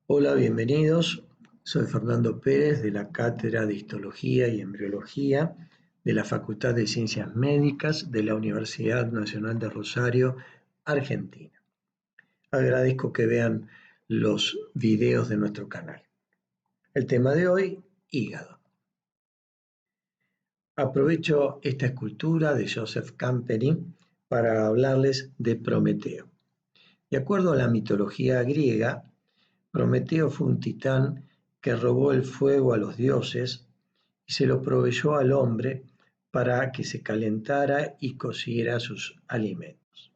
Hola, bienvenidos. Soy Fernando Pérez de la Cátedra de Histología y Embriología de la Facultad de Ciencias Médicas de la Universidad Nacional de Rosario, Argentina. Agradezco que vean los videos de nuestro canal. El tema de hoy, hígado. Aprovecho esta escultura de Joseph Camperi para hablarles de Prometeo. De acuerdo a la mitología griega, Prometeo fue un titán que robó el fuego a los dioses y se lo proveyó al hombre para que se calentara y cociera sus alimentos.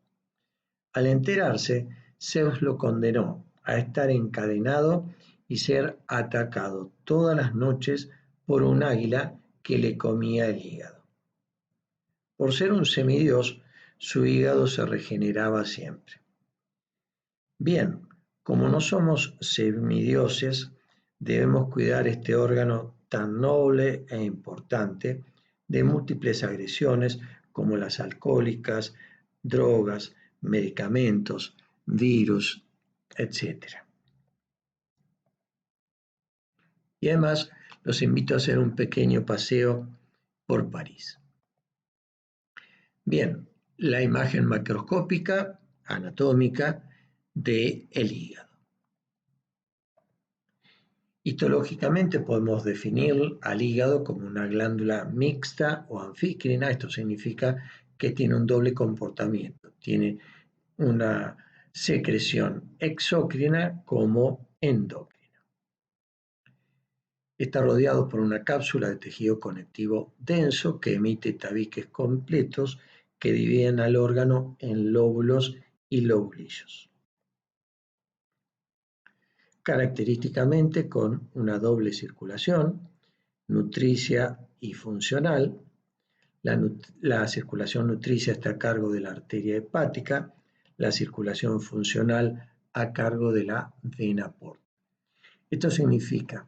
Al enterarse, Zeus lo condenó a estar encadenado y ser atacado todas las noches por un águila que le comía el hígado. Por ser un semidios, su hígado se regeneraba siempre. Bien, como no somos semidioses, debemos cuidar este órgano tan noble e importante de múltiples agresiones como las alcohólicas, drogas, medicamentos, virus, etc. Y además los invito a hacer un pequeño paseo por París. Bien, la imagen macroscópica, anatómica, del hígado. Histológicamente podemos definir al hígado como una glándula mixta o anfícrina. Esto significa que tiene un doble comportamiento. Tiene una secreción exócrina como endócrina. Está rodeado por una cápsula de tejido conectivo denso que emite tabiques completos que dividen al órgano en lóbulos y lobulillos. Característicamente con una doble circulación, nutricia y funcional. La circulación nutricia está a cargo de la arteria hepática, la circulación funcional a cargo de la vena porta. Esto significa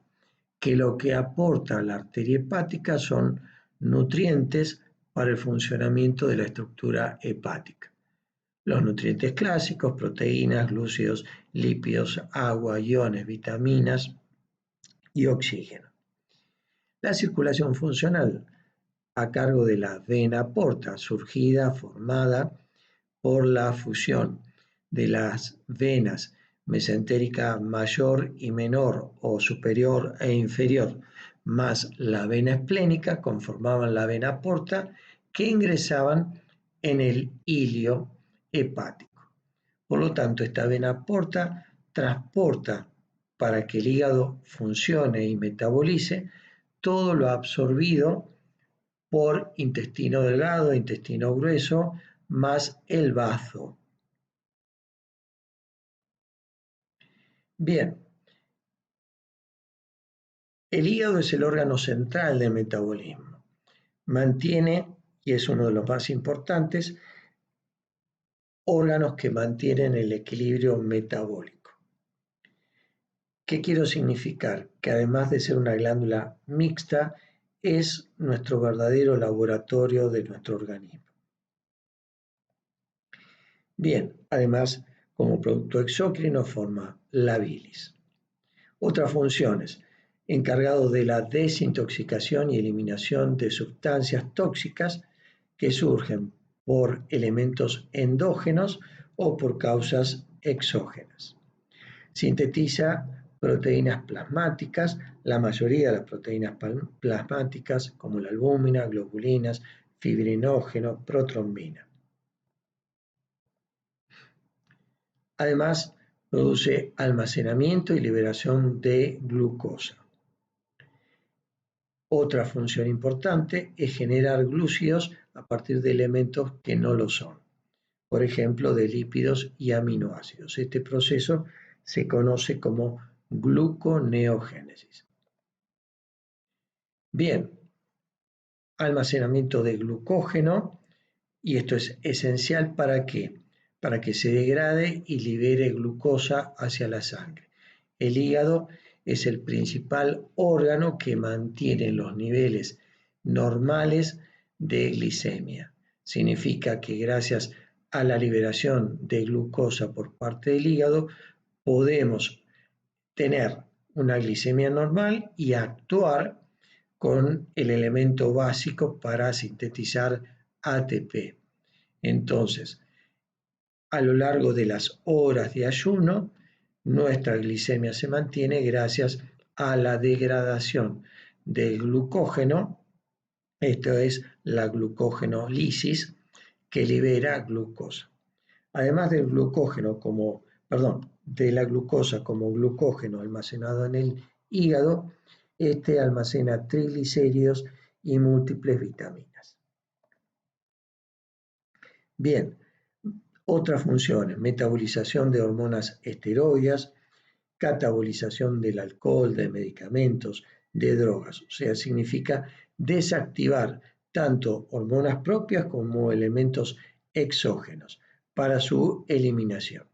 que lo que aporta la arteria hepática son nutrientes para el funcionamiento de la estructura hepática. Los nutrientes clásicos, proteínas, glúcidos, lípidos, agua, iones, vitaminas y oxígeno. La circulación funcional a cargo de la vena porta, formada por la fusión de las venas mesentérica mayor y menor o superior e inferior, más la vena esplénica, conformaban la vena porta que ingresaban en el hilio hepático. Por lo tanto, esta vena porta transporta para que el hígado funcione y metabolice todo lo absorbido por intestino delgado, intestino grueso, más el bazo. Bien, el hígado es el órgano central del metabolismo. Mantiene, y es uno de los más importantes, órganos que mantienen el equilibrio metabólico. ¿Qué quiero significar? Que además de ser una glándula mixta, es nuestro verdadero laboratorio de nuestro organismo. Bien, además, como producto exócrino forma la bilis. Otras funciones, encargado de la desintoxicación y eliminación de sustancias tóxicas que surgen por elementos endógenos o por causas exógenas. Sintetiza proteínas plasmáticas, la mayoría de las proteínas plasmáticas como la albúmina, globulinas, fibrinógeno, protrombina. Además, produce almacenamiento y liberación de glucosa. Otra función importante es generar glúcidos a partir de elementos que no lo son, por ejemplo, de lípidos y aminoácidos. Este proceso se conoce como gluconeogénesis. Bien, almacenamiento de glucógeno, y esto es esencial ¿para qué? Para que se degrade y libere glucosa hacia la sangre. El hígado es el principal órgano que mantiene los niveles normales de glicemia. Significa que gracias a la liberación de glucosa por parte del hígado podemos tener una glicemia normal y actuar con el elemento básico para sintetizar ATP. Entonces, a lo largo de las horas de ayuno, nuestra glicemia se mantiene gracias a la degradación del glucógeno, esto es la glucogenólisis, que libera glucosa. Además del glucógeno de la glucosa como glucógeno almacenado en el hígado, este almacena triglicéridos y múltiples vitaminas. Bien, otras funciones: metabolización de hormonas esteroideas, catabolización del alcohol, de medicamentos, de drogas. O sea, significa desactivar tanto hormonas propias como elementos exógenos para su eliminación.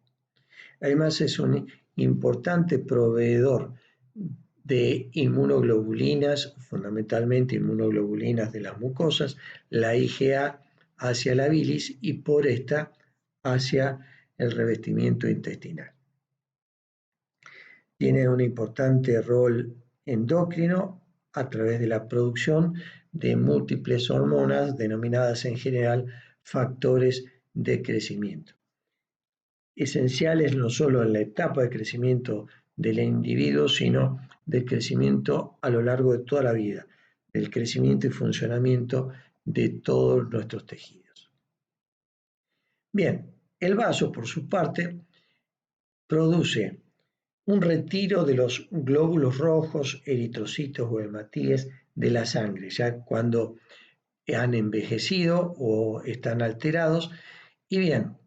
Además, es un importante proveedor de inmunoglobulinas, fundamentalmente inmunoglobulinas de las mucosas, la IgA hacia la bilis y por esta hacia el revestimiento intestinal. Tiene un importante rol endocrino a través de la producción de múltiples hormonas denominadas en general factores de crecimiento, esenciales no solo en la etapa de crecimiento del individuo, sino del crecimiento a lo largo de toda la vida, del crecimiento y funcionamiento de todos nuestros tejidos. Bien, el vaso, por su parte, produce un retiro de los glóbulos rojos, eritrocitos o hematíes de la sangre, ya cuando han envejecido o están alterados, y bien,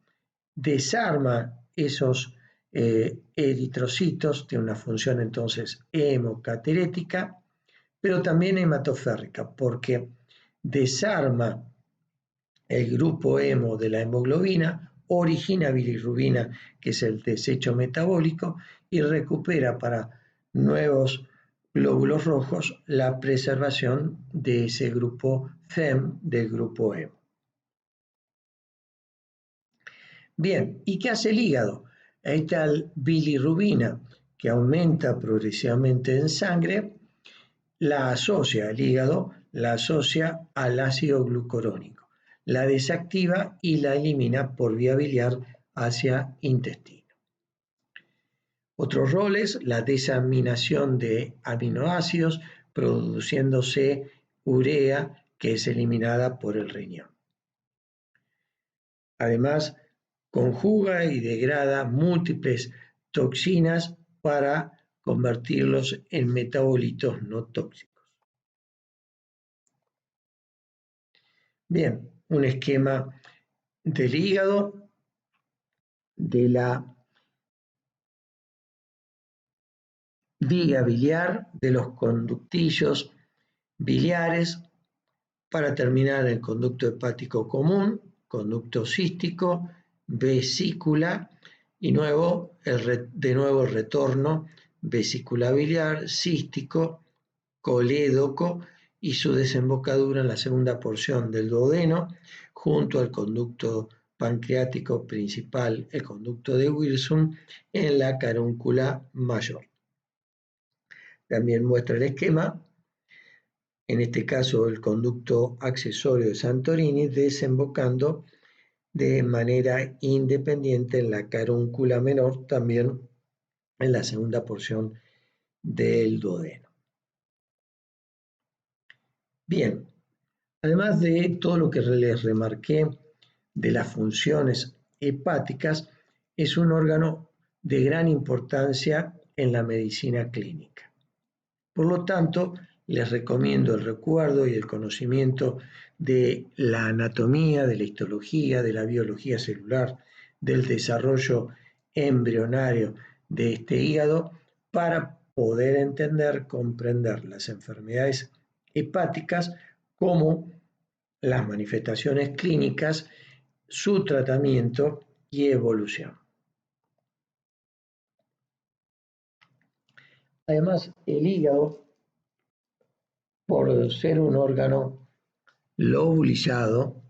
desarma esos eritrocitos, tiene una función entonces hemocaterética, pero también hematoférrica, porque desarma el grupo hemo de la hemoglobina, origina bilirrubina, que es el desecho metabólico, y recupera para nuevos glóbulos rojos la preservación de ese grupo FEM, del grupo hemo. Bien, ¿y qué hace el hígado? Esta bilirrubina que aumenta progresivamente en sangre, la asocia el hígado, la asocia al ácido glucurónico, la desactiva y la elimina por vía biliar hacia intestino. Otros roles: la desaminación de aminoácidos, produciéndose urea que es eliminada por el riñón. Además, conjuga y degrada múltiples toxinas para convertirlos en metabolitos no tóxicos. Bien, un esquema del hígado, de la vía biliar, de los conductillos biliares, para terminar el conducto hepático común, conducto cístico, vesícula y de nuevo el retorno vesícula biliar, cístico, colédoco y su desembocadura en la segunda porción del duodeno junto al conducto pancreático principal, el conducto de Wilson, en la carúncula mayor. También muestra el esquema, en este caso el conducto accesorio de Santorini, desembocando de manera independiente en la carúncula menor, también en la segunda porción del duodeno. Bien, además de todo lo que les remarqué de las funciones hepáticas, es un órgano de gran importancia en la medicina clínica. Por lo tanto, les recomiendo el recuerdo y el conocimiento de la anatomía, de la histología, de la biología celular, del desarrollo embrionario de este hígado para poder entender, comprender las enfermedades hepáticas como las manifestaciones clínicas, su tratamiento y evolución. Además, el hígado, por ser un órgano lobulizado,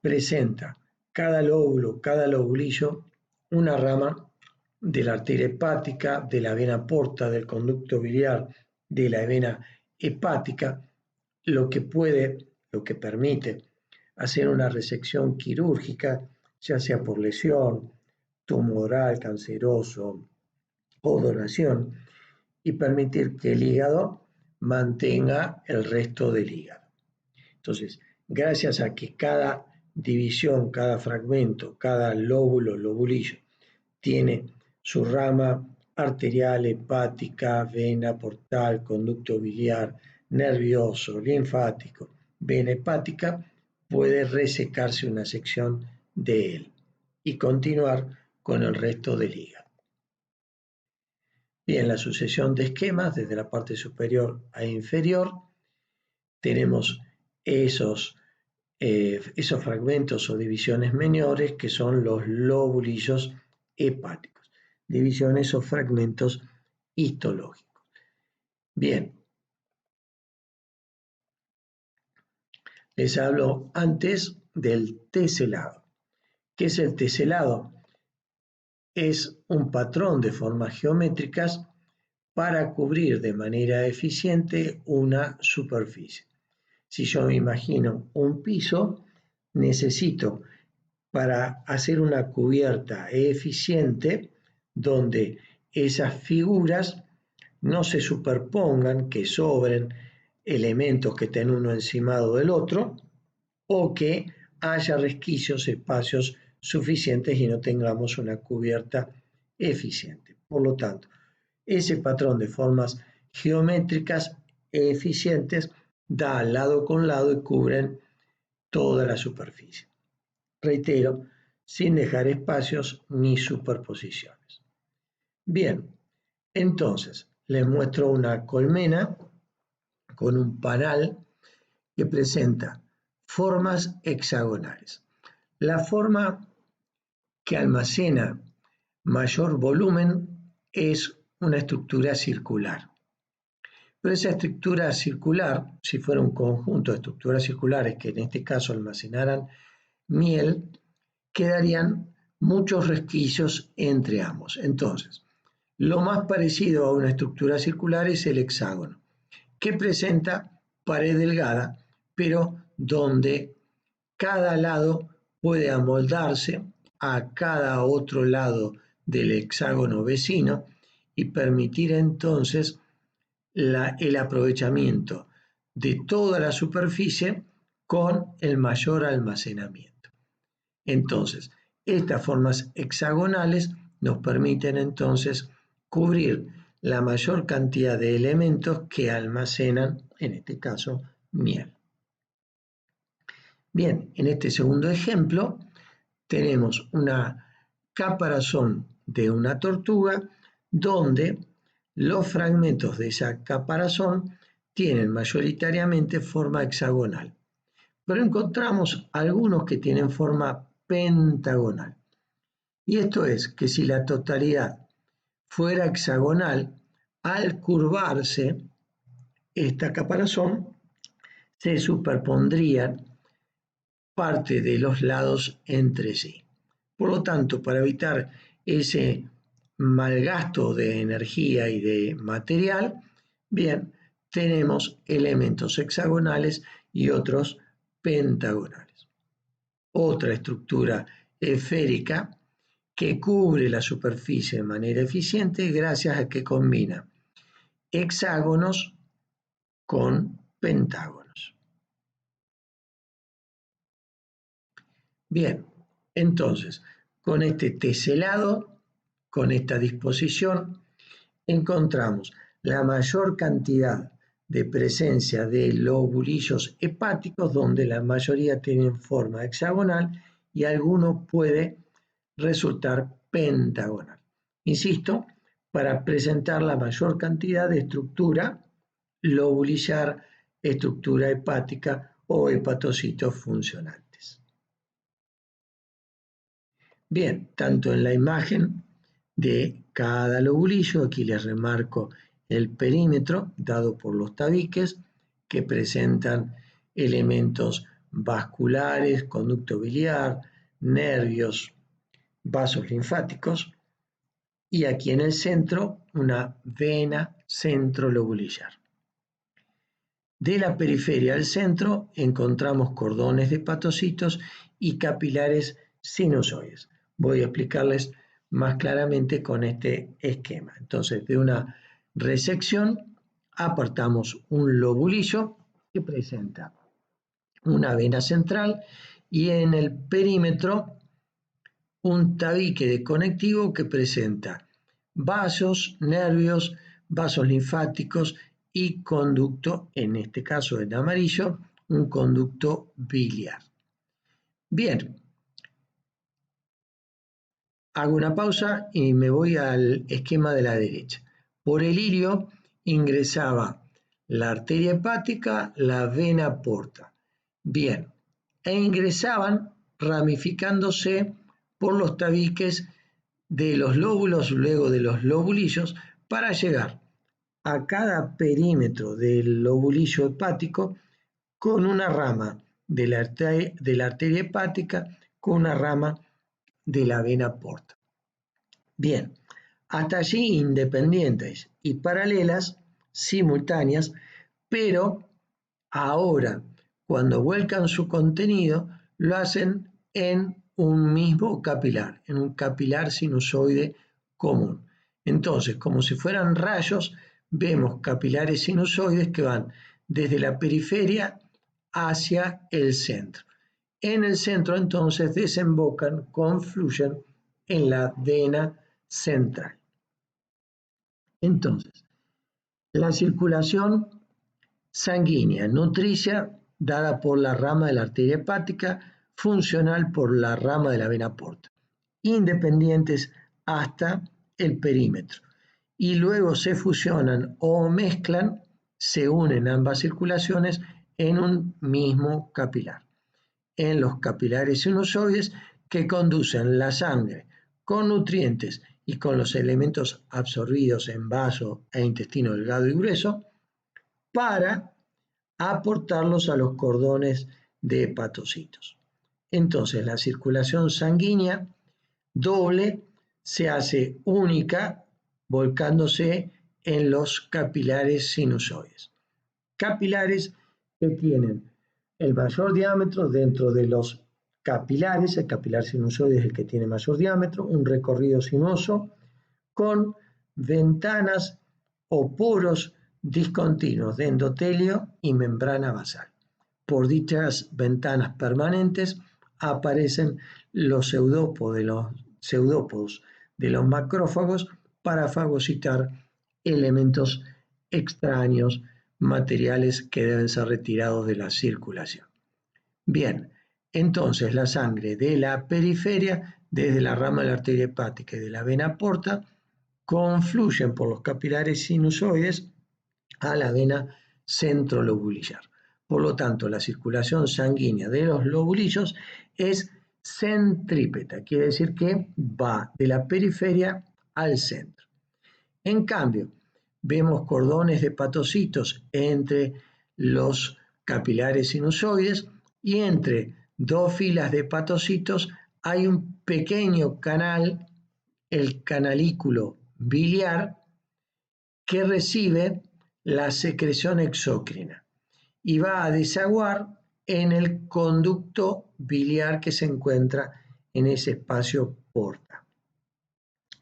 presenta cada lóbulo, cada lobulillo, una rama de la arteria hepática, de la vena porta, del conducto biliar, de la vena hepática, lo que permite hacer una resección quirúrgica, ya sea por lesión, tumoral, canceroso o donación, y permitir que el hígado mantenga el resto del hígado. Entonces, gracias a que cada división, cada fragmento, cada lóbulo, lobulillo, tiene su rama arterial, hepática, vena portal, conducto biliar, nervioso, linfático, vena hepática, puede resecarse una sección de él y continuar con el resto del hígado. Bien, la sucesión de esquemas desde la parte superior a inferior, tenemos esos fragmentos o divisiones menores que son los lobulillos hepáticos, divisiones o fragmentos histológicos. Bien, les hablo antes del teselado. ¿Qué es el teselado? Es un patrón de formas geométricas para cubrir de manera eficiente una superficie. Si yo me imagino un piso, necesito para hacer una cubierta eficiente donde esas figuras no se superpongan, que sobren elementos que estén uno encimado del otro o que haya resquicios, espacios suficientes y no tengamos una cubierta eficiente. Por lo tanto, ese patrón de formas geométricas eficientes da lado con lado y cubren toda la superficie. Reitero, sin dejar espacios ni superposiciones. Bien, entonces les muestro una colmena con un panal que presenta formas hexagonales. La forma que almacena mayor volumen es una estructura circular. Pero esa estructura circular, si fuera un conjunto de estructuras circulares que en este caso almacenaran miel, quedarían muchos resquicios entre ambos. Entonces, lo más parecido a una estructura circular es el hexágono, que presenta pared delgada, pero donde cada lado puede amoldarse a cada otro lado del hexágono vecino y permitir entonces el aprovechamiento de toda la superficie con el mayor almacenamiento. Entonces, estas formas hexagonales nos permiten entonces cubrir la mayor cantidad de elementos que almacenan, en este caso, miel. Bien, en este segundo ejemplo tenemos una caparazón de una tortuga donde los fragmentos de esa caparazón tienen mayoritariamente forma hexagonal, pero encontramos algunos que tienen forma pentagonal. Y esto es que si la totalidad fuera hexagonal, al curvarse esta caparazón, se superpondrían parte de los lados entre sí. Por lo tanto, para evitar ese malgasto de energía y de material, bien, tenemos elementos hexagonales y otros pentagonales. Otra estructura esférica que cubre la superficie de manera eficiente gracias a que combina hexágonos con pentágonos. Bien, entonces, con este teselado, con esta disposición, encontramos la mayor cantidad de presencia de lobulillos hepáticos, donde la mayoría tienen forma hexagonal y alguno puede resultar pentagonal. Insisto, para presentar la mayor cantidad de estructura lobulillar, estructura hepática o hepatocitos funcionantes. Bien, tanto en la imagen de cada lobulillo, aquí les remarco el perímetro dado por los tabiques que presentan elementos vasculares, conducto biliar, nervios, vasos linfáticos, y aquí en el centro una vena centrolobulillar. De la periferia al centro encontramos cordones de hepatocitos y capilares sinusoides. Voy a explicarles más claramente con este esquema. Entonces, de una resección apartamos un lobulillo que presenta una vena central y en el perímetro un tabique de conectivo que presenta vasos, nervios, vasos linfáticos y conducto, en este caso en amarillo, un conducto biliar. Bien, hago una pausa y me voy al esquema de la derecha. Por el ilio ingresaba la arteria hepática, la vena porta. Bien, e ingresaban ramificándose por los tabiques de los lóbulos, luego de los lobulillos, para llegar a cada perímetro del lobulillo hepático con una rama de la arteria hepática, con una rama de la vena porta. Bien, hasta allí independientes y paralelas, simultáneas, pero ahora, cuando vuelcan su contenido, lo hacen en un mismo capilar, en un capilar sinusoide común. Entonces, como si fueran rayos, vemos capilares sinusoides que van desde la periferia hacia el centro. En el centro, entonces, desembocan, confluyen en la vena central. Entonces, la circulación sanguínea nutricia dada por la rama de la arteria hepática, funcional por la rama de la vena porta, independientes hasta el perímetro. Y luego se fusionan o mezclan, se unen ambas circulaciones en un mismo capilar. En los capilares sinusoides que conducen la sangre con nutrientes y con los elementos absorbidos en vaso e intestino delgado y grueso para aportarlos a los cordones de hepatocitos. Entonces, la circulación sanguínea doble se hace única volcándose en los capilares sinusoides. Capilares que tienen el mayor diámetro dentro de los capilares, el capilar sinusoide es el que tiene mayor diámetro, un recorrido sinuoso con ventanas o poros discontinuos de endotelio y membrana basal. Por dichas ventanas permanentes aparecen los pseudópodos de los macrófagos para fagocitar elementos extraños, materiales que deben ser retirados de la circulación. Bien, entonces la sangre de la periferia, desde la rama de la arteria hepática y de la vena porta, confluyen por los capilares sinusoides a la vena centrolobulillar. Por lo tanto, la circulación sanguínea de los lobulillos es centrípeta, quiere decir que va de la periferia al centro. En cambio, vemos cordones de hepatocitos entre los capilares sinusoides y entre dos filas de hepatocitos hay un pequeño canal, el canalículo biliar, que recibe la secreción exócrina y va a desaguar en el conducto biliar que se encuentra en ese espacio porta.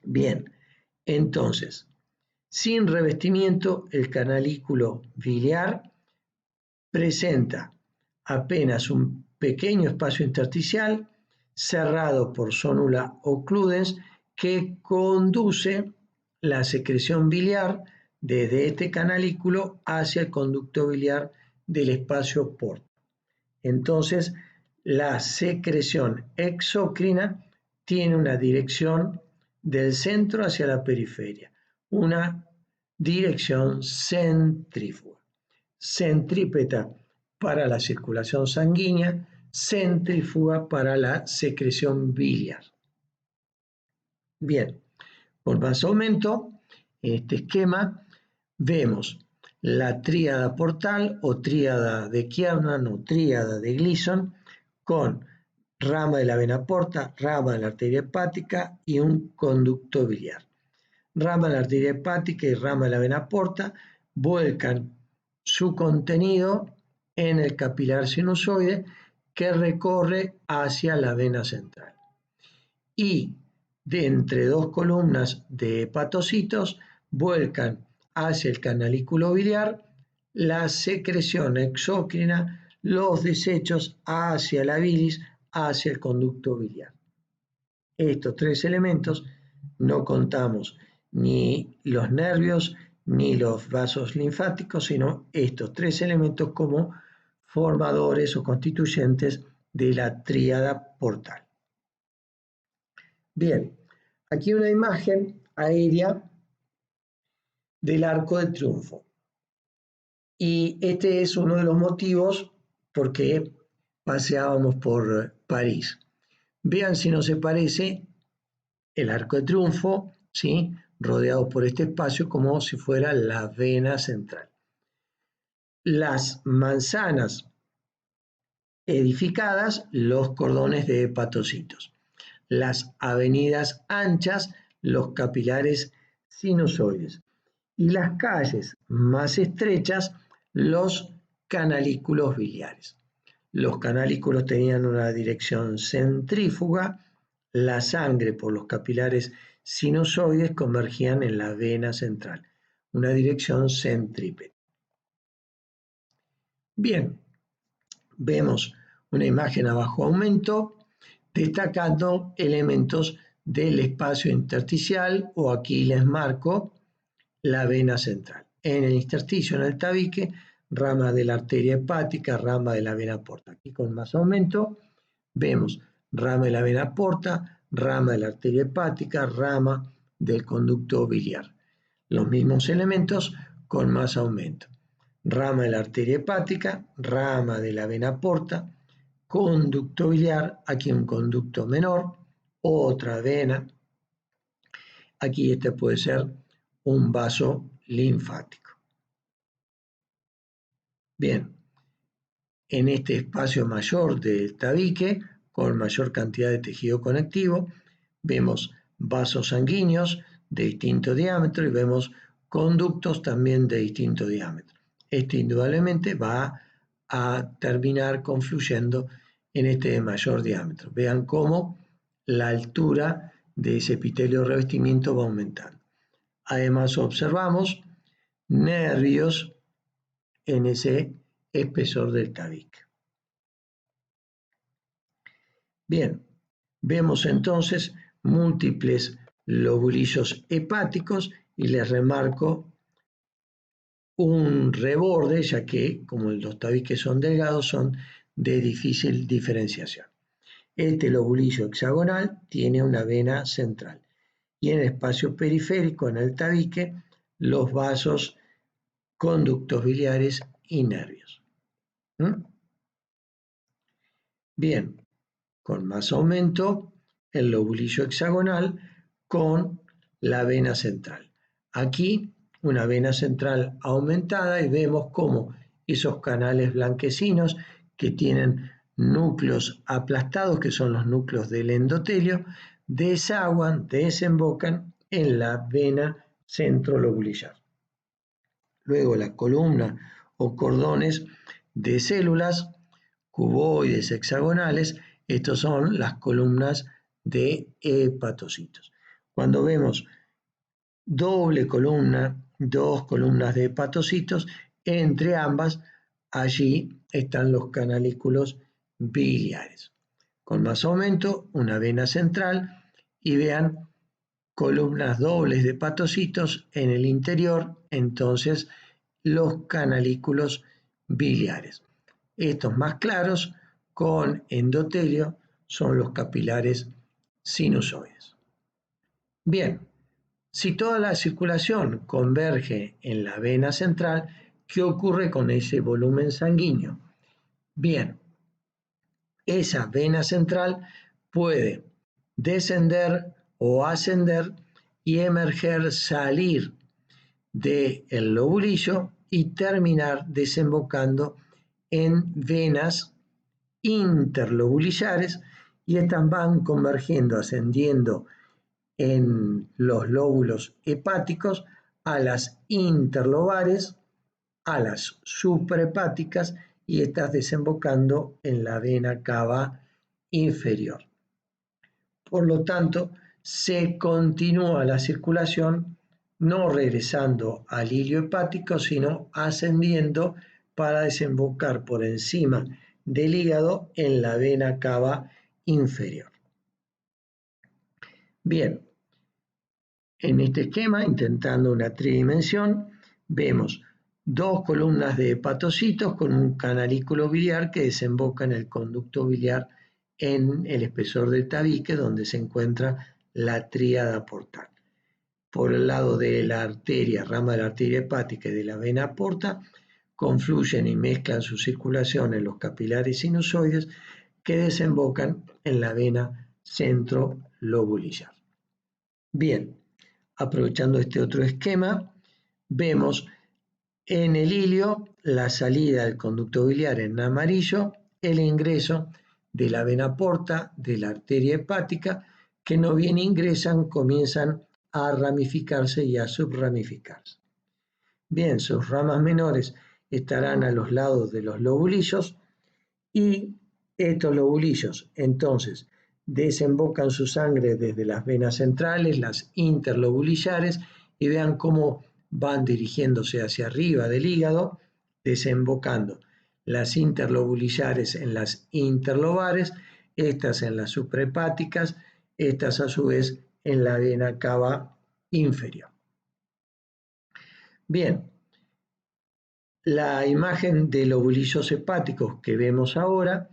Bien, entonces, sin revestimiento, el canalículo biliar presenta apenas un pequeño espacio intersticial cerrado por sonula occludens que conduce la secreción biliar desde este canalículo hacia el conducto biliar del espacio porta. Entonces, la secreción exócrina tiene una dirección del centro hacia la periferia, una dirección centrífuga. Centrípeta para la circulación sanguínea, centrífuga para la secreción biliar. Bien, por más aumento, en este esquema vemos la tríada portal o tríada de Kiernan o tríada de Gleason con rama de la vena porta, rama de la arteria hepática y un conducto biliar. rama de la arteria hepática y rama de la vena porta vuelcan su contenido en el capilar sinusoide que recorre hacia la vena central. Y de entre dos columnas de hepatocitos vuelcan hacia el canalículo biliar la secreción exócrina, los desechos hacia la bilis, hacia el conducto biliar. Estos tres elementos no contamos ni los nervios ni los vasos linfáticos, sino estos tres elementos como formadores o constituyentes de la tríada portal. Bien, aquí una imagen aérea del Arco de Triunfo. Y este es uno de los motivos por qué paseábamos por París. Vean si no se parece el Arco de Triunfo, ¿sí?, rodeado por este espacio como si fuera la vena central. Las manzanas edificadas, los cordones de hepatocitos. Las avenidas anchas, los capilares sinusoides. Y las calles más estrechas, los canalículos biliares. Los canalículos tenían una dirección centrífuga, la sangre por los capilares sinusoides convergían en la vena central, una dirección centrípeta. Bien, vemos una imagen a bajo aumento destacando elementos del espacio intersticial, o aquí les marco la vena central. En el intersticio, en el tabique, rama de la arteria hepática, rama de la vena porta. Aquí con más aumento vemos rama de la vena porta, rama de la arteria hepática, rama del conducto biliar. Los mismos elementos con más aumento. Rama de la arteria hepática, rama de la vena porta, conducto biliar, aquí un conducto menor, otra vena. Aquí este puede ser un vaso linfático. Bien, en este espacio mayor del tabique, con mayor cantidad de tejido conectivo, vemos vasos sanguíneos de distinto diámetro y vemos conductos también de distinto diámetro. Este indudablemente va a terminar confluyendo en este de mayor diámetro. Vean cómo la altura de ese epitelio de revestimiento va aumentando. Además observamos nervios en ese espesor del tabique. Bien, vemos entonces múltiples lobulillos hepáticos y les remarco un reborde, ya que como los tabiques son delgados, son de difícil diferenciación. Este lobulillo hexagonal tiene una vena central y en el espacio periférico, en el tabique, los vasos, conductos biliares y nervios. Bien, con más aumento, el lobulillo hexagonal con la vena central. Aquí una vena central aumentada y vemos cómo esos canales blanquecinos que tienen núcleos aplastados, que son los núcleos del endotelio, desaguan, desembocan en la vena centrolobulillar. Luego la columna o cordones de células cuboides hexagonales, estos son las columnas de hepatocitos. Cuando vemos doble columna, dos columnas de hepatocitos, entre ambas, allí están los canalículos biliares. Con más aumento, una vena central y vean columnas dobles de hepatocitos en el interior, entonces los canalículos biliares. Estos más claros con endotelio son los capilares sinusoides. Bien, si toda la circulación converge en la vena central, ¿qué ocurre con ese volumen sanguíneo? Bien, esa vena central puede descender o ascender y emerger, salir del lobulillo y terminar desembocando en venas interlobulillares, y estas van convergiendo, ascendiendo en los lóbulos hepáticos, a las interlobares, a las suprahepáticas y estas desembocando en la vena cava inferior. Por lo tanto, se continúa la circulación no regresando al hilio hepático, sino ascendiendo para desembocar por encima del hígado en la vena cava inferior. Bien, en este esquema, intentando una tridimensión, vemos dos columnas de hepatocitos con un canalículo biliar que desemboca en el conducto biliar en el espesor del tabique, donde se encuentra la tríada portal. Por el lado de la arteria, rama de la arteria hepática y de la vena porta, confluyen y mezclan su circulación en los capilares sinusoides que desembocan en la vena centrolobulillar. Bien, aprovechando este otro esquema, vemos en el hilio la salida del conducto biliar en amarillo, el ingreso de la vena porta, de la arteria hepática, que no bien ingresan, comienzan a ramificarse y a subramificarse. Bien, sus ramas menores estarán a los lados de los lobulillos y estos lobulillos entonces desembocan su sangre desde las venas centrales, las interlobulillares, y vean cómo van dirigiéndose hacia arriba del hígado, desembocando las interlobulillares en las interlobares, estas en las suprahepáticas, estas a su vez en la vena cava inferior. Bien, la imagen de lobulillos hepáticos que vemos ahora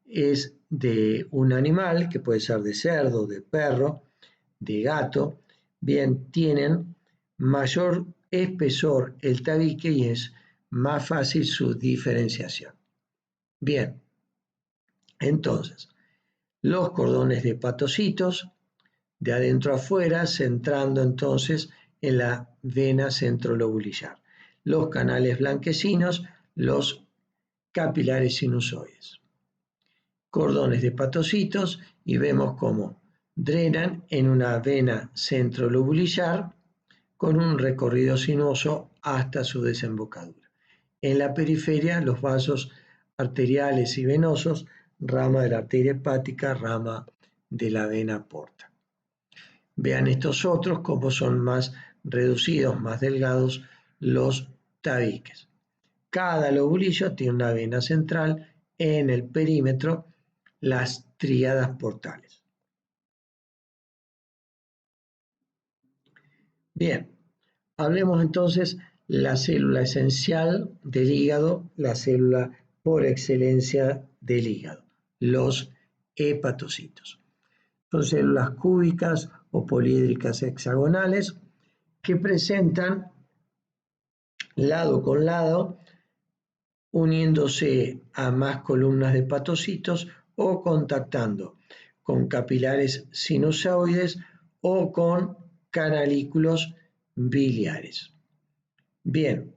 es de un animal que puede ser de cerdo, de perro, de gato. Bien, tienen mayor espesor el tabique y es más fácil su diferenciación. Bien, entonces, los cordones de hepatocitos de adentro a afuera, centrando entonces en la vena centrolobulillar. Los canales blanquecinos, los capilares sinusoides. Cordones de hepatocitos y vemos cómo drenan en una vena centrolobulillar con un recorrido sinuoso hasta su desembocadura. En la periferia, los vasos arteriales y venosos, rama de la arteria hepática, rama de la vena porta. Vean estos otros cómo son más reducidos, más delgados los tabiques. Cada lobulillo tiene una vena central en el perímetro, las tríadas portales. Bien, hablemos entonces la célula esencial del hígado, la célula por excelencia del hígado, los hepatocitos. Son células cúbicas o poliédricas hexagonales que presentan lado con lado, uniéndose a más columnas de hepatocitos o contactando con capilares sinusoides o con canalículos biliares. Bien,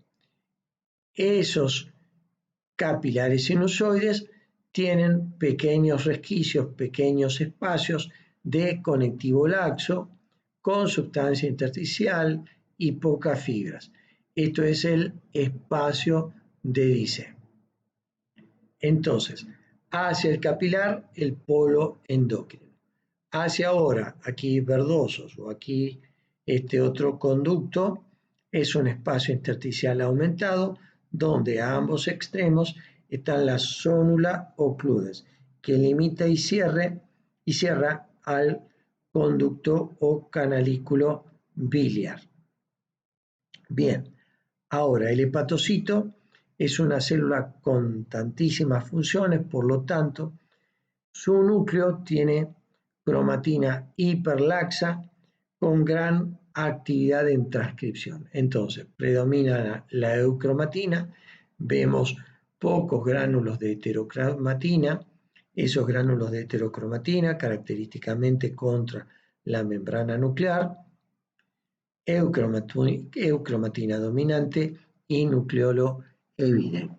esos capilares sinusoides tienen pequeños resquicios, pequeños espacios de conectivo laxo con sustancia intersticial y pocas fibras. Esto es el espacio de Dice. Entonces, hacia el capilar, el polo endocrino. Hacia ahora, aquí verdosos o aquí este otro conducto, es un espacio intersticial aumentado donde a ambos extremos están las zónula ocludes, que limita y cierra al conducto o canalículo biliar. Bien, ahora el hepatocito es una célula con tantísimas funciones, por lo tanto, su núcleo tiene cromatina hiperlaxa con gran actividad en transcripción. Entonces, predomina la eucromatina, vemos pocos gránulos de heterocromatina, esos gránulos de heterocromatina característicamente contra la membrana nuclear, eucromatina dominante y nucleolo evidente.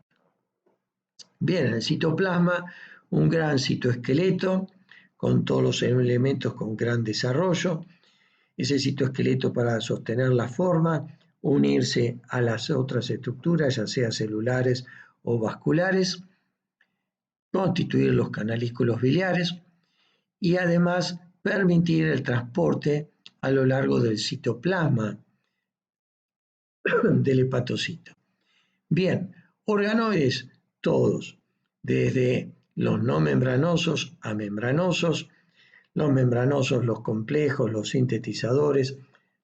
Bien, en el citoplasma, un gran citoesqueleto con todos los elementos con gran desarrollo. ese citoesqueleto para sostener la forma, unirse a las otras estructuras, ya sea celulares o vasculares, constituir los canalículos biliares y además permitir el transporte a lo largo del citoplasma del hepatocito. Bien, organoides todos, desde los no membranosos a membranosos, los membranosos, los complejos, los sintetizadores,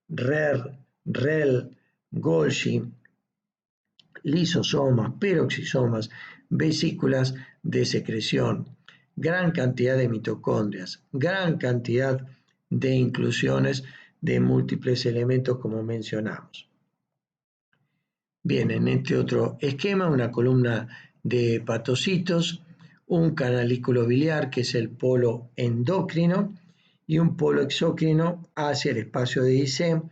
RER, REL, Golgi, lisosomas, peroxisomas, vesículas de secreción, gran cantidad de mitocondrias, gran cantidad de inclusiones de múltiples elementos como mencionamos. Bien, en este otro esquema, una columna de hepatocitos, un canalículo biliar que es el polo endocrino y un polo exócrino hacia el espacio de IC,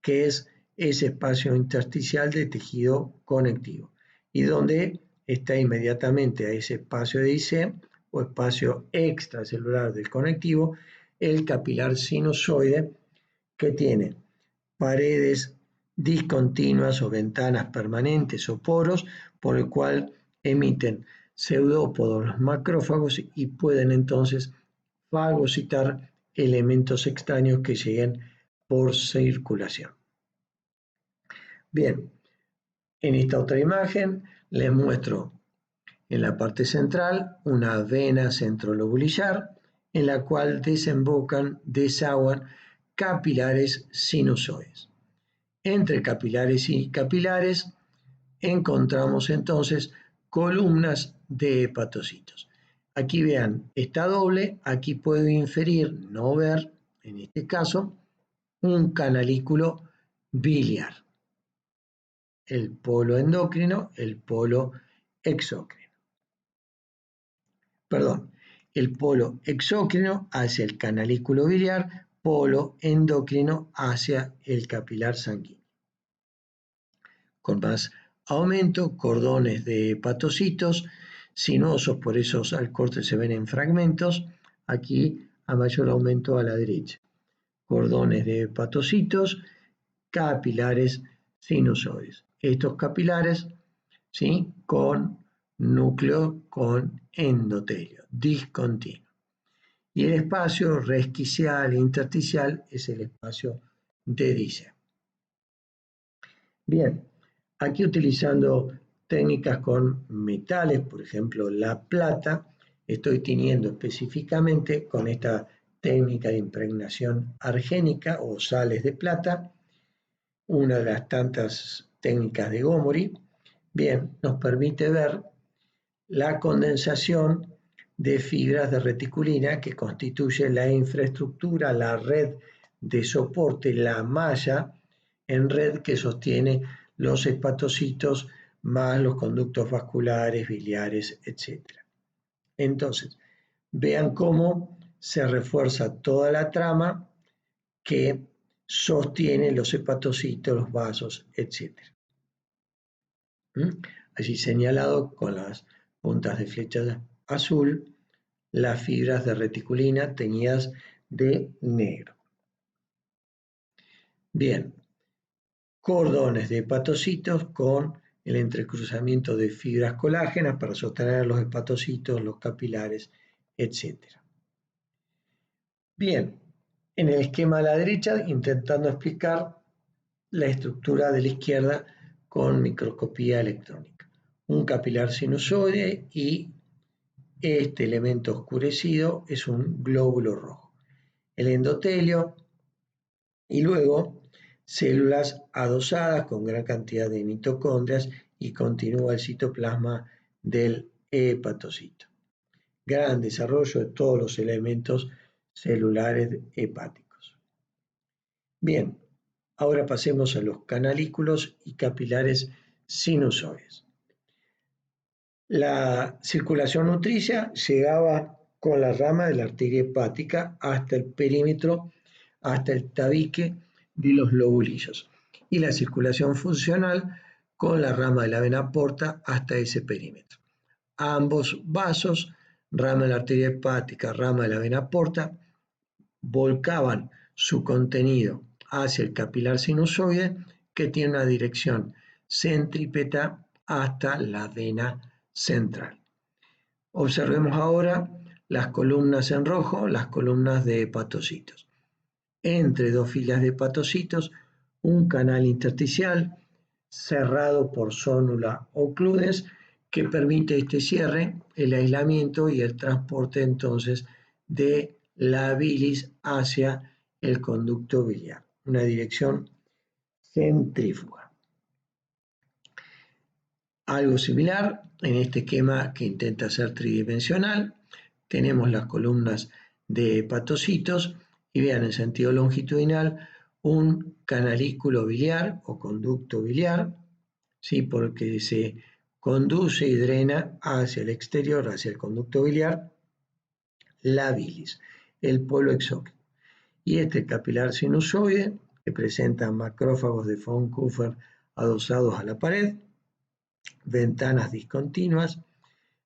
que es ese espacio intersticial de tejido conectivo y donde está inmediatamente a ese espacio de IC o espacio extracelular del conectivo el capilar sinusoide que tiene paredes discontinuas o ventanas permanentes o poros por el cual emiten pseudópodos los macrófagos y pueden entonces fagocitar elementos extraños que lleguen por circulación. Bien, en esta otra imagen les muestro en la parte central una vena centrolobulillar en la cual desaguan capilares sinusoides. Entre capilares y capilares encontramos entonces columnas de hepatocitos. Aquí vean, está doble, aquí puedo inferir, no ver, en este caso, un canalículo biliar. El polo endocrino, el polo exócrino. Perdón, el polo exócrino hacia el canalículo biliar, polo endocrino hacia el capilar sanguíneo. Con más aumento, cordones de hepatocitos, sinuosos, por eso al corte se ven en fragmentos, aquí a mayor aumento a la derecha. Cordones de hepatocitos, capilares sinusoides. Estos capilares, ¿sí?, con núcleo con endotelio, discontinuo. Y el espacio resquicial e intersticial es el espacio de Dice. Bien, aquí utilizando técnicas con metales, por ejemplo la plata, estoy tiñendo específicamente con esta técnica de impregnación argénica o sales de plata, una de las tantas técnicas de Gomori. Bien, nos permite ver la condensación de fibras de reticulina que constituye la infraestructura, la red de soporte, la malla en red que sostiene los hepatocitos más los conductos vasculares, biliares, etc. Entonces, vean cómo se refuerza toda la trama que sostiene los hepatocitos, los vasos, etc. Allí señalado con las puntas de flecha azul, las fibras de reticulina teñidas de negro. Bien, cordones de hepatocitos con el entrecruzamiento de fibras colágenas para sostener los hepatocitos, los capilares, etc. Bien, en el esquema a la derecha, intentando explicar la estructura de la izquierda con microscopía electrónica. Un capilar sinusoide y este elemento oscurecido es un glóbulo rojo. El endotelio y luego células adosadas con gran cantidad de mitocondrias y continúa el citoplasma del hepatocito. Gran desarrollo de todos los elementos celulares hepáticos. Bien, ahora pasemos a los canalículos y capilares sinusoides. La circulación nutricia llegaba con la rama de la arteria hepática hasta el perímetro, hasta el tabique de los lobulillos, y la circulación funcional con la rama de la vena porta hasta ese perímetro. Ambos vasos, rama de la arteria hepática, rama de la vena porta, volcaban su contenido hacia el capilar sinusoide, que tiene una dirección centrípeta hasta la vena central. Observemos ahora las columnas en rojo, las columnas de hepatocitos. Entre dos filas de hepatocitos, un canal intersticial cerrado por zónula ocludes que permite este cierre, el aislamiento y el transporte entonces de la bilis hacia el conducto biliar, una dirección centrífuga. Algo similar en este esquema que intenta ser tridimensional, tenemos las columnas de hepatocitos y vean en sentido longitudinal un canalículo biliar o conducto biliar, ¿sí? Porque se conduce y drena hacia el exterior, hacia el conducto biliar, la bilis, el polo exócrino. Y este capilar sinusoide, que presenta macrófagos de von Kuffer adosados a la pared, ventanas discontinuas.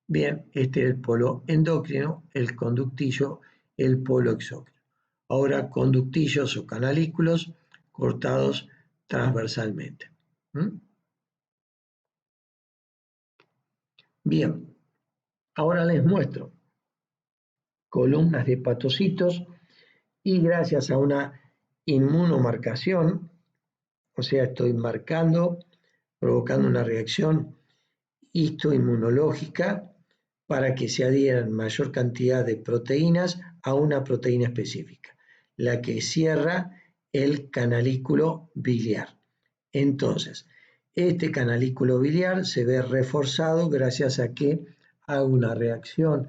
Bien, este es el polo endocrino, el conductillo, el polo exócrino. Ahora conductillos o canalículos cortados transversalmente. Bien, ahora les muestro columnas de hepatocitos y gracias a una inmunomarcación, o sea, estoy marcando, provocando una reacción histoinmunológica para que se adhieran mayor cantidad de proteínas a una proteína específica, la que cierra el canalículo biliar. Entonces, este canalículo biliar se ve reforzado gracias a que hago una reacción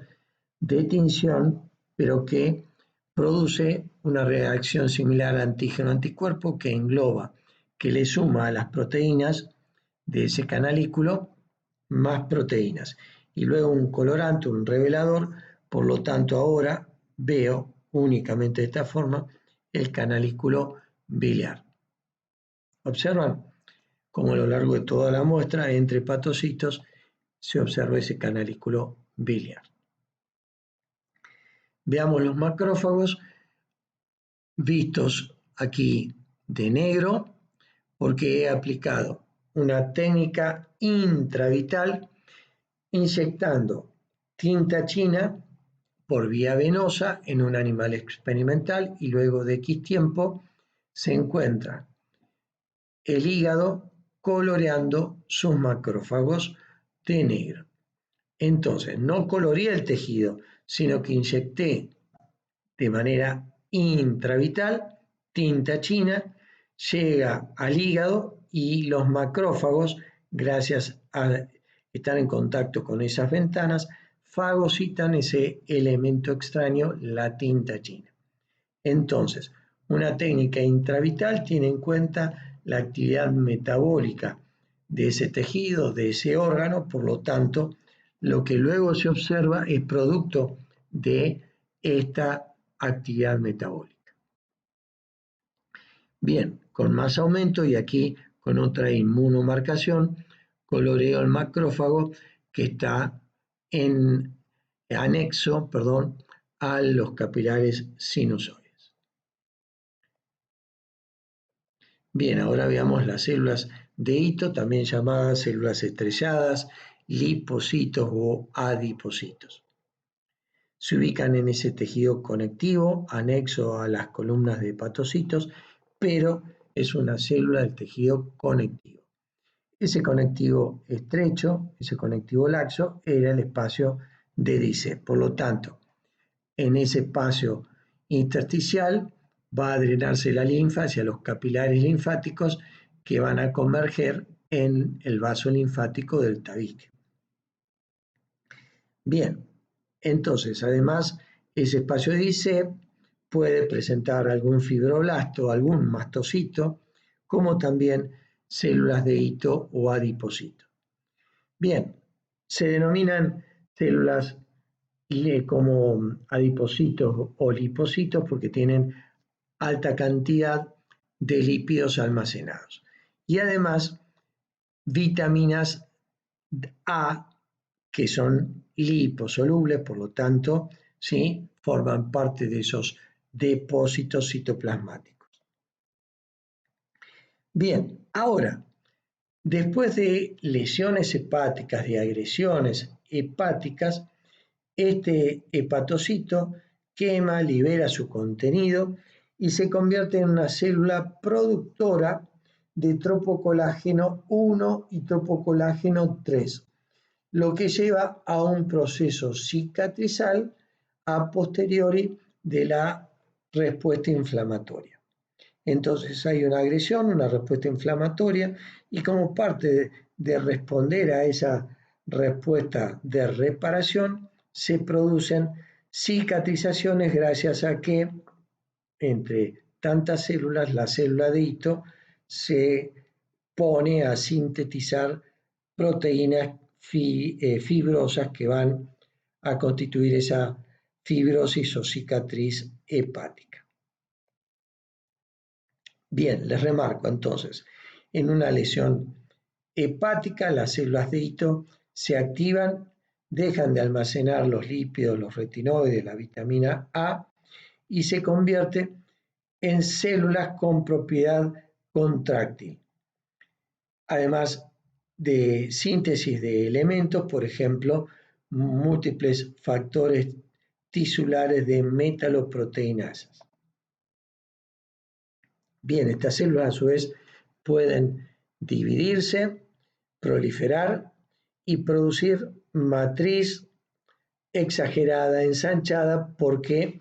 de tinción, pero que produce una reacción similar a antígeno-anticuerpo que engloba, que le suma a las proteínas de ese canalículo más proteínas y luego un colorante, un revelador, por lo tanto ahora veo únicamente de esta forma el canalículo biliar. ¿Observan? Como a lo largo de toda la muestra, entre hepatocitos, se observa ese canalículo biliar. Veamos los macrófagos vistos aquí de negro, porque he aplicado una técnica intravital inyectando tinta china por vía venosa en un animal experimental y luego de X tiempo se encuentra el hígado coloreando sus macrófagos de negro. Entonces, no coloreé el tejido, sino que inyecté de manera intravital tinta china, llega al hígado y los macrófagos, gracias a estar en contacto con esas ventanas, fagocitan ese elemento extraño, la tinta china. Entonces, una técnica intravital tiene en cuenta la actividad metabólica de ese tejido, de ese órgano, por lo tanto, lo que luego se observa es producto de esta actividad metabólica. Bien, con más aumento y aquí con otra inmunomarcación, coloreo el macrófago que está en anexo, a los capilares sinusoides. Bien, ahora veamos las células de hito, también llamadas células estrelladas, lipocitos o adipocitos. Se ubican en ese tejido conectivo, anexo a las columnas de hepatocitos, pero es una célula del tejido conectivo. Ese conectivo estrecho, ese conectivo laxo, era el espacio de Dice. Por lo tanto, en ese espacio intersticial va a drenarse la linfa hacia los capilares linfáticos que van a converger en el vaso linfático del tabique. Bien, entonces, además, ese espacio de Dice puede presentar algún fibroblasto, algún mastocito, como también células de hito o adipocito. Bien, se denominan células como adipocitos o lipocitos porque tienen alta cantidad de lípidos almacenados. Y además, vitaminas A, que son liposolubles, por lo tanto, ¿sí? Forman parte de esos depósitos citoplasmáticos. Bien, ahora, después de lesiones hepáticas, de agresiones hepáticas, este hepatocito quema, libera su contenido y se convierte en una célula productora de tropocolágeno 1 y tropocolágeno 3, lo que lleva a un proceso cicatrizal a posteriori de la respuesta inflamatoria. Entonces hay una agresión, una respuesta inflamatoria, y como parte de responder a esa respuesta de reparación, se producen cicatrizaciones gracias a que entre tantas células, la célula de hito se pone a sintetizar proteínas fibrosas que van a constituir esa fibrosis o cicatriz hepática. Bien, les remarco entonces, en una lesión hepática las células de hito se activan, dejan de almacenar los lípidos, los retinoides, la vitamina A y se convierte en células con propiedad contráctil. Además de síntesis de elementos, por ejemplo, múltiples factores tisulares de metaloproteinasas. Bien, estas células a su vez pueden dividirse, proliferar y producir matriz exagerada, ensanchada, porque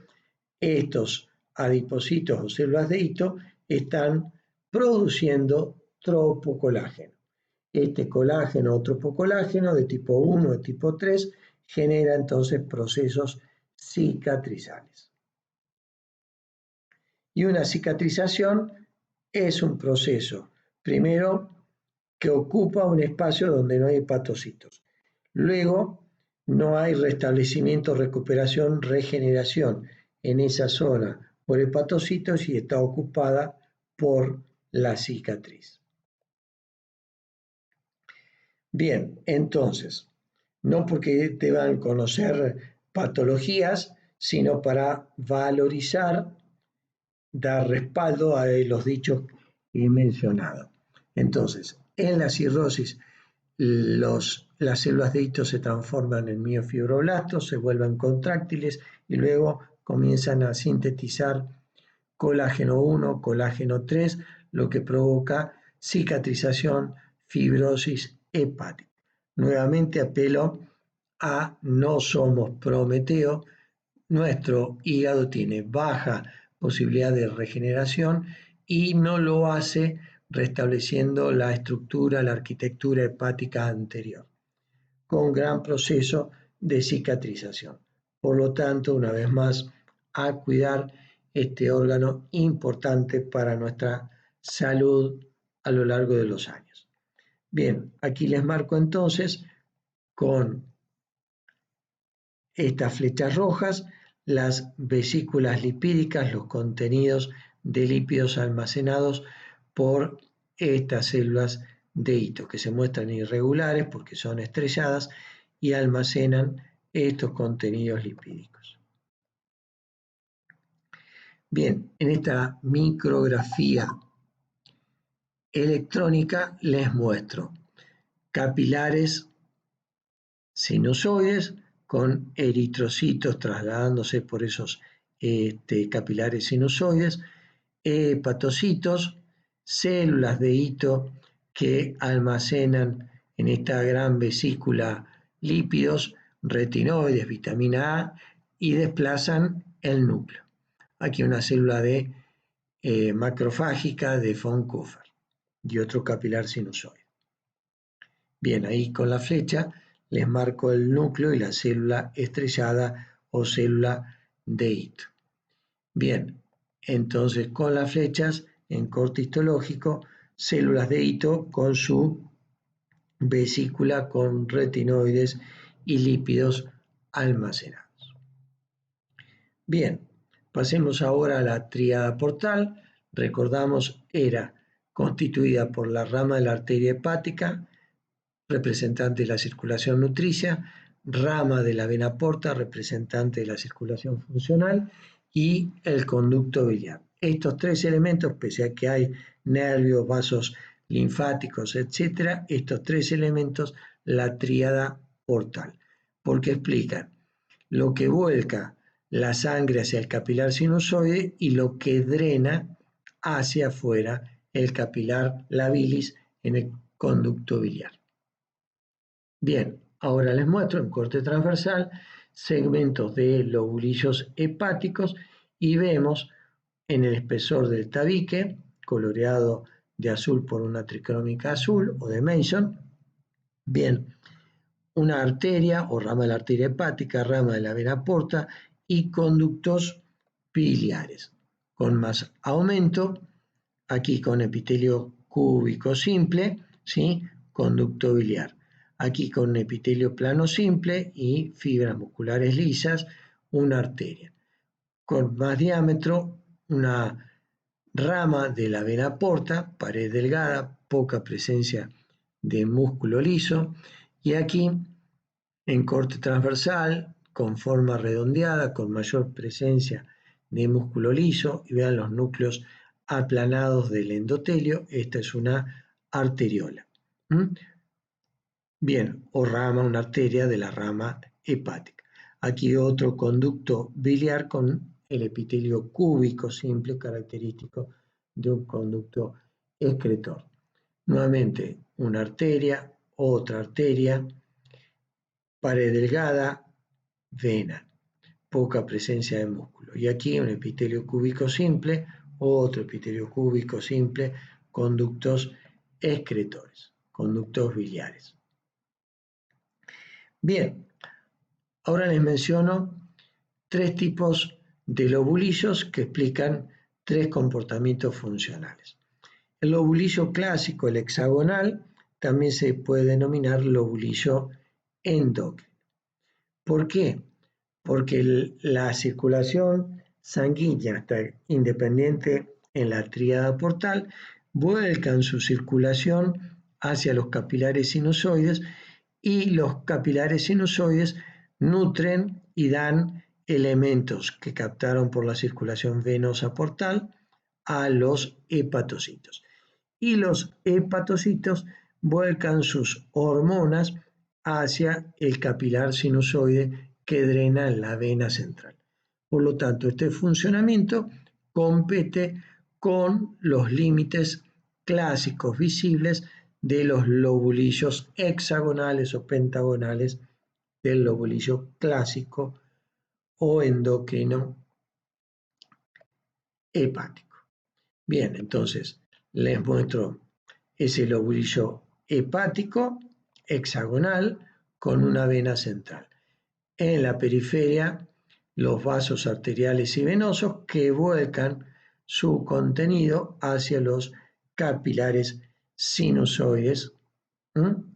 estos adipocitos o células de hito están produciendo tropocolágeno. Este colágeno o tropocolágeno de tipo 1 o de tipo 3 genera entonces procesos cicatrizales. Y una cicatrización es un proceso, primero, que ocupa un espacio donde no hay hepatocitos. Luego, no hay restablecimiento, recuperación, regeneración en esa zona por hepatocitos y está ocupada por la cicatriz. Bien, entonces, no porque deban conocer patologías, sino para valorizar, dar respaldo a los dichos que he mencionado. Entonces, en la cirrosis, las células de hito se transforman en miofibroblastos, se vuelven contráctiles y luego comienzan a sintetizar colágeno 1, colágeno 3, lo que provoca cicatrización, fibrosis hepática. Nuevamente apelo a no somos Prometeo, nuestro hígado tiene baja posibilidad de regeneración y no lo hace restableciendo la estructura, la arquitectura hepática anterior, con gran proceso de cicatrización. Por lo tanto, una vez más, a cuidar este órgano importante para nuestra salud a lo largo de los años. Bien, aquí les marco entonces con estas flechas rojas las vesículas lipídicas, los contenidos de lípidos almacenados por estas células de hito, que se muestran irregulares porque son estrelladas y almacenan estos contenidos lipídicos. Bien, en esta micrografía electrónica les muestro capilares sinusoides con eritrocitos trasladándose por esos capilares sinusoides, hepatocitos, células de hito que almacenan en esta gran vesícula lípidos, retinoides, vitamina A y desplazan el núcleo. Aquí una célula de macrofágica de von Kupffer y otro capilar sinusoide. Bien, ahí con la flecha les marco el núcleo y la célula estrellada o célula de hito. Bien, entonces con las flechas en corte histológico, células de hito con su vesícula con retinoides y lípidos almacenados. Bien, pasemos ahora a la tríada portal. Recordamos, era constituida por la rama de la arteria hepática, representante de la circulación nutricia, rama de la vena porta, representante de la circulación funcional, y el conducto biliar. Estos tres elementos, pese a que hay nervios, vasos linfáticos, etc., estos tres elementos, la tríada portal, porque explican lo que vuelca la sangre hacia el capilar sinusoide y lo que drena hacia afuera el capilar, la bilis, en el conducto biliar. Bien, ahora les muestro en corte transversal segmentos de lobulillos hepáticos y vemos en el espesor del tabique, coloreado de azul por una tricrómica azul o de Mason, bien, una arteria o rama de la arteria hepática, rama de la vena porta y conductos biliares. Con más aumento, aquí con epitelio cúbico simple, ¿sí? Conducto biliar. Aquí con epitelio plano simple y fibras musculares lisas, una arteria. Con más diámetro, una rama de la vena porta, pared delgada, poca presencia de músculo liso, y aquí en corte transversal, con forma redondeada, con mayor presencia de músculo liso, y vean los núcleos aplanados del endotelio, esta es una arteriola. Bien, o rama, una arteria de la rama hepática. Aquí otro conducto biliar con el epitelio cúbico simple, característico de un conducto excretor. Nuevamente, una arteria, otra arteria, pared delgada, vena, poca presencia de músculo. Y aquí un epitelio cúbico simple, otro epitelio cúbico simple, conductos excretores, conductos biliares. Bien, ahora les menciono tres tipos de lobulillos que explican tres comportamientos funcionales. El lobulillo clásico, el hexagonal, también se puede denominar lobulillo endocrino. ¿Por qué? Porque la circulación sanguínea está independiente en la tríada portal, vuelcan su circulación hacia los capilares sinusoides y los capilares sinusoides nutren y dan elementos que captaron por la circulación venosa portal a los hepatocitos. Y los hepatocitos vuelcan sus hormonas hacia el capilar sinusoide que drena la vena central. Por lo tanto, este funcionamiento compete con los límites clásicos visibles de los lobulillos hexagonales o pentagonales del lobulillo clásico o endocrino hepático. Bien, entonces les muestro ese lobulillo hepático hexagonal con una vena central. En la periferia, los vasos arteriales y venosos que vuelcan su contenido hacia los capilares sinusoides,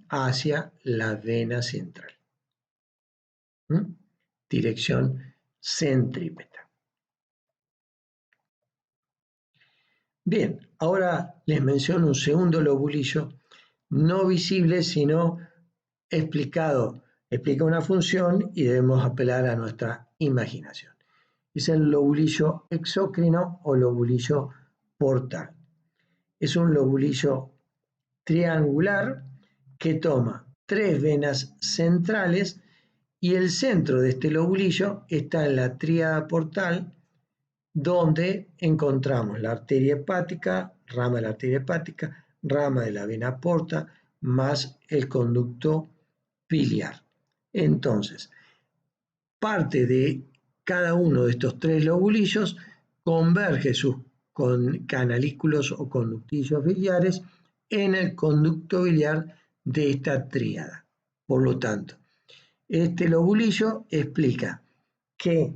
hacia la vena central. Dirección centrípeta. Bien, ahora les menciono un segundo lobulillo no visible, sino explicado. Explica una función y debemos apelar a nuestra imaginación. Es el lobulillo exócrino o lobulillo portal. Es un lobulillo triangular que toma tres venas centrales y el centro de este lobulillo está en la tríada portal, donde encontramos la arteria hepática, rama de la arteria hepática, rama de la vena porta, más el conducto biliar. Entonces, parte de cada uno de estos tres lobulillos converge sus canalículos o conductillos biliares en el conducto biliar de esta tríada. Por lo tanto, este lobulillo explica que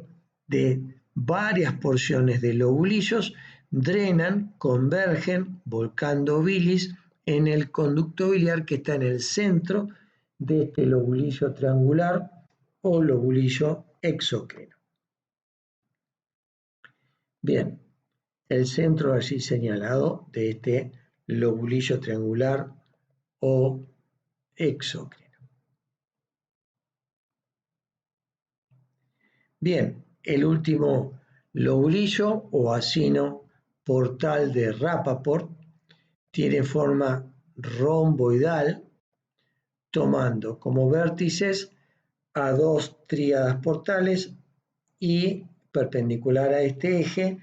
de varias porciones de lobulillos drenan, convergen, volcando bilis en el conducto biliar que está en el centro de este lobulillo triangular o lobulillo exócrino. Bien, el centro allí señalado de este lobulillo triangular o exócrino. Bien, el último lobulillo o acino portal de Rappaport tiene forma romboidal, tomando como vértices a dos tríadas portales y perpendicular a este eje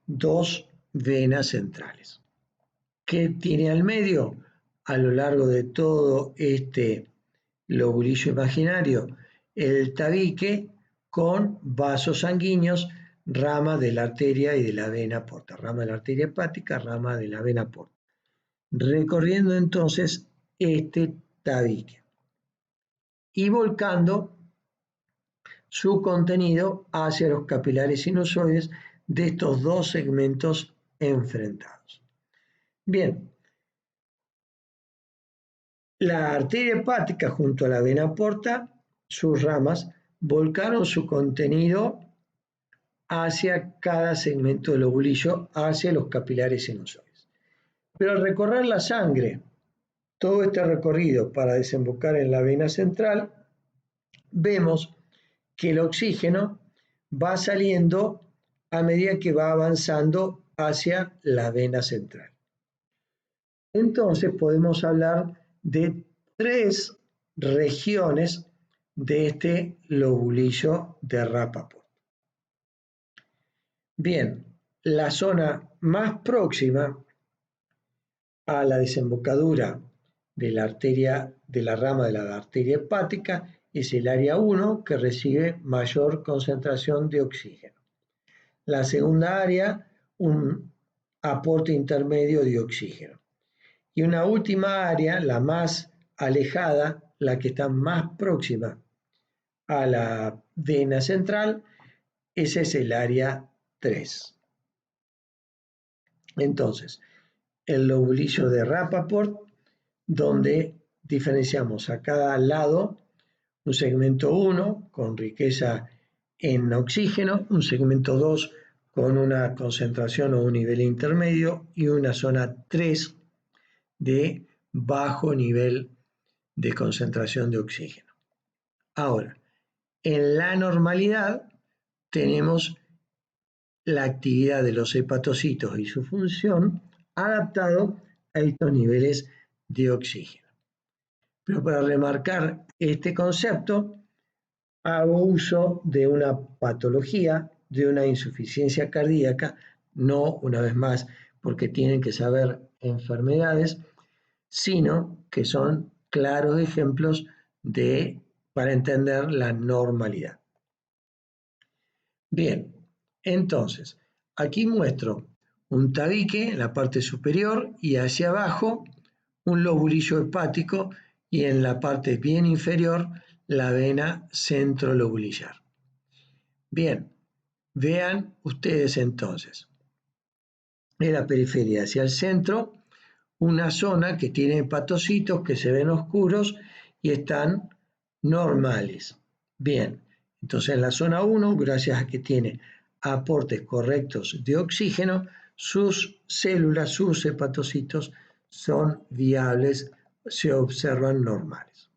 dos venas centrales. ¿Qué tiene al medio? A lo largo de todo este lobulillo imaginario, el tabique con vasos sanguíneos, rama de la arteria y de la vena porta, rama de la arteria hepática, rama de la vena porta, recorriendo entonces este tabique y volcando su contenido hacia los capilares sinusoides de estos dos segmentos enfrentados. Bien, la arteria hepática junto a la vena porta, sus ramas, volcaron su contenido hacia cada segmento del lobulillo, hacia los capilares sinusoides. Pero al recorrer la sangre, todo este recorrido para desembocar en la vena central, vemos que el oxígeno va saliendo a medida que va avanzando hacia la vena central. Entonces podemos hablar de tres regiones de este lobulillo de Rappaport. Bien, la zona más próxima a la desembocadura de la arteria, de la rama de la arteria hepática, es el área 1, que recibe mayor concentración de oxígeno. La segunda área, un aporte intermedio de oxígeno. Y una última área, la más alejada, la que está más próxima a la vena central, ese es el área 3. Entonces, el lobulillo de Rappaport, donde diferenciamos a cada lado un segmento 1 con riqueza en oxígeno, un segmento 2 con una concentración o un nivel intermedio y una zona 3 de bajo nivel de concentración de oxígeno. Ahora, en la normalidad tenemos la actividad de los hepatocitos y su función adaptado a estos niveles de oxígeno. Pero para remarcar este concepto, hago uso de una patología, de una insuficiencia cardíaca, no, una vez más, porque tienen que saber enfermedades, sino que son claros ejemplos para entender la normalidad. Bien, entonces, aquí muestro un tabique en la parte superior y hacia abajo un lobulillo hepático y en la parte bien inferior la vena centrolobulillar. Bien, vean ustedes entonces, en la periferia hacia el centro, una zona que tiene hepatocitos que se ven oscuros y están normales. Bien, entonces en la zona 1, gracias a que tiene aportes correctos de oxígeno, sus células, sus hepatocitos son viables, se observan normales.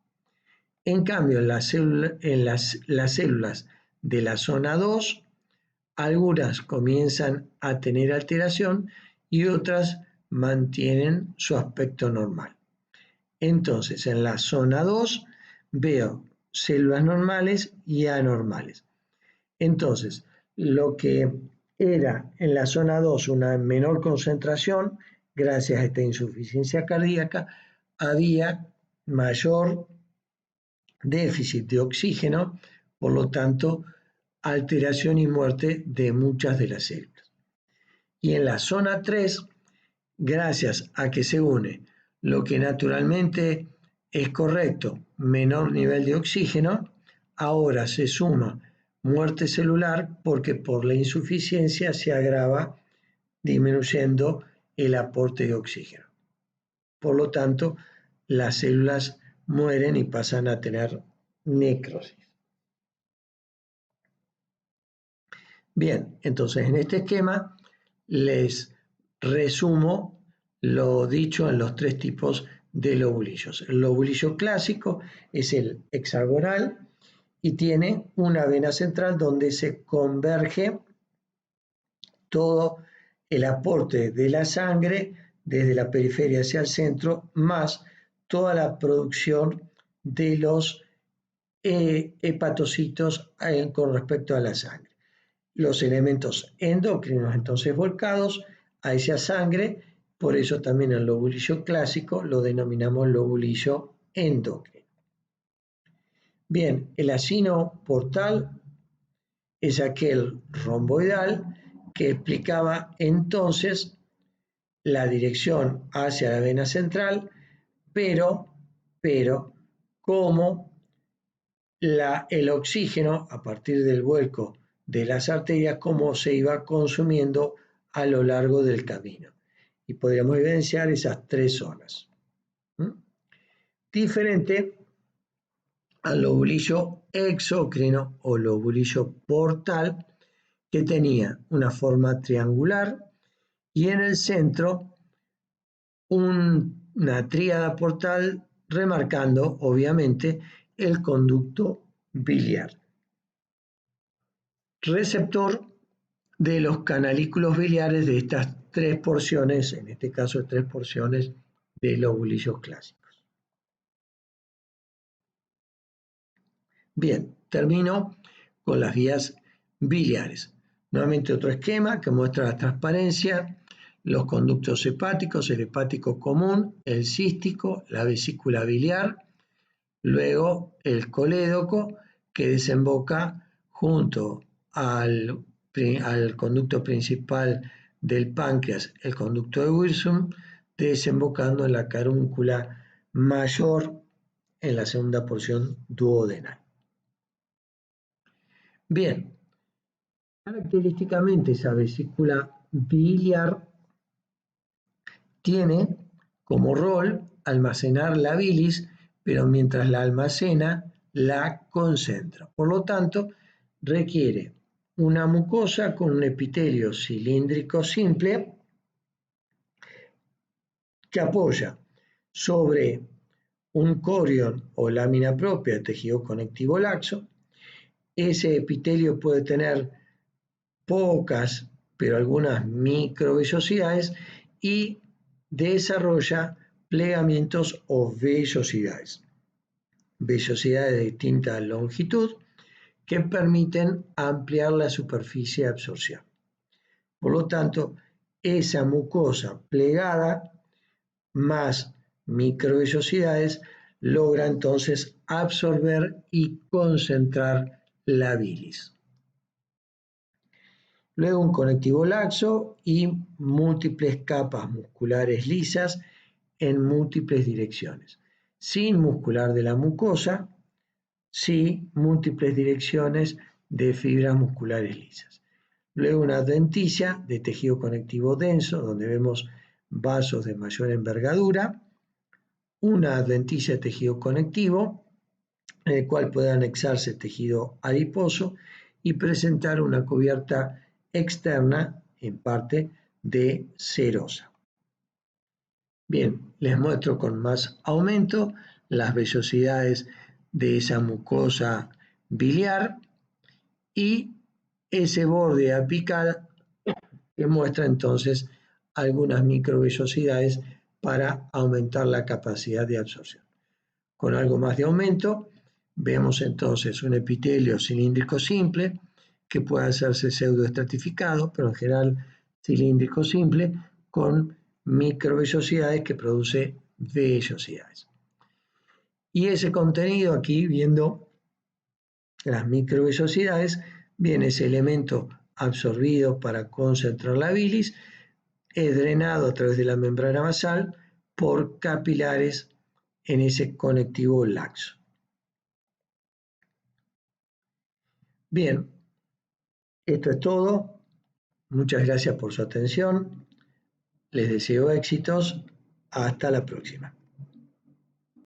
En cambio, en las células de la zona 2, algunas comienzan a tener alteración y otras mantienen su aspecto normal. Entonces, en la zona 2 veo células normales y anormales. Entonces, lo que era en la zona 2 una menor concentración, gracias a esta insuficiencia cardíaca, había mayor déficit de oxígeno, por lo tanto, alteración y muerte de muchas de las células. Y en la zona 3, gracias a que se une lo que naturalmente es correcto, menor nivel de oxígeno, ahora se suma muerte celular porque por la insuficiencia se agrava disminuyendo el aporte de oxígeno. Por lo tanto, las células mueren y pasan a tener necrosis. Bien, entonces en este esquema les resumo lo dicho en los tres tipos de lobulillos. El lobulillo clásico es el hexagonal y tiene una vena central donde se converge todo el aporte de la sangre desde la periferia hacia el centro, más toda la producción de los hepatocitos con respecto a la sangre. Los elementos endocrinos entonces volcados a esa sangre, por eso también el lobulillo clásico lo denominamos lobulillo endocrino. Bien, el acino portal es aquel romboidal que explicaba entonces la dirección hacia la vena central, pero como el oxígeno a partir del vuelco de las arterias, cómo se iba consumiendo a lo largo del camino. Y podríamos evidenciar esas tres zonas. Diferente al lobulillo exocrino o lobulillo portal, que tenía una forma triangular y en el centro una tríada portal remarcando obviamente el conducto biliar. Receptor de los canalículos biliares de estas tres porciones, en este caso tres porciones de lobulillos clásicos. Bien, termino con las vías biliares. Nuevamente otro esquema que muestra la transparencia, los conductos hepáticos, el hepático común, el cístico, la vesícula biliar, luego el colédoco que desemboca junto al conducto principal del páncreas, el conducto de Wilson, desembocando en la carúncula mayor en la segunda porción duodenal. Bien, característicamente esa vesícula biliar tiene como rol almacenar la bilis, pero mientras la almacena, la concentra. Por lo tanto, requiere una mucosa con un epitelio cilíndrico simple que apoya sobre un corion o lámina propia de tejido conectivo laxo. Ese epitelio puede tener pocas, pero algunas microvellosidades y desarrolla plegamientos o vellosidades. Vellosidades de distinta longitud que permiten ampliar la superficie de absorción. Por lo tanto, esa mucosa plegada más microvellosidades logra entonces absorber y concentrar la bilis. Luego un conectivo laxo y múltiples capas musculares lisas en múltiples direcciones. Sin muscular de la mucosa, sí múltiples direcciones de fibras musculares lisas. Luego una adventicia de tejido conectivo denso, donde vemos vasos de mayor envergadura, una adventicia de tejido conectivo, en el cual puede anexarse tejido adiposo y presentar una cubierta externa, en parte, de serosa. Bien, les muestro con más aumento las vellosidades de esa mucosa biliar y ese borde apical que muestra entonces algunas microvellosidades para aumentar la capacidad de absorción. Con algo más de aumento, vemos entonces un epitelio cilíndrico simple que puede hacerse pseudoestratificado, pero en general cilíndrico simple, con microvellosidades que produce vellosidades. Y ese contenido aquí, viendo las microvellosidades, viene ese elemento absorbido para concentrar la bilis, es drenado a través de la membrana basal por capilares en ese conectivo laxo. Bien, esto es todo. Muchas gracias por su atención. Les deseo éxitos. Hasta la próxima.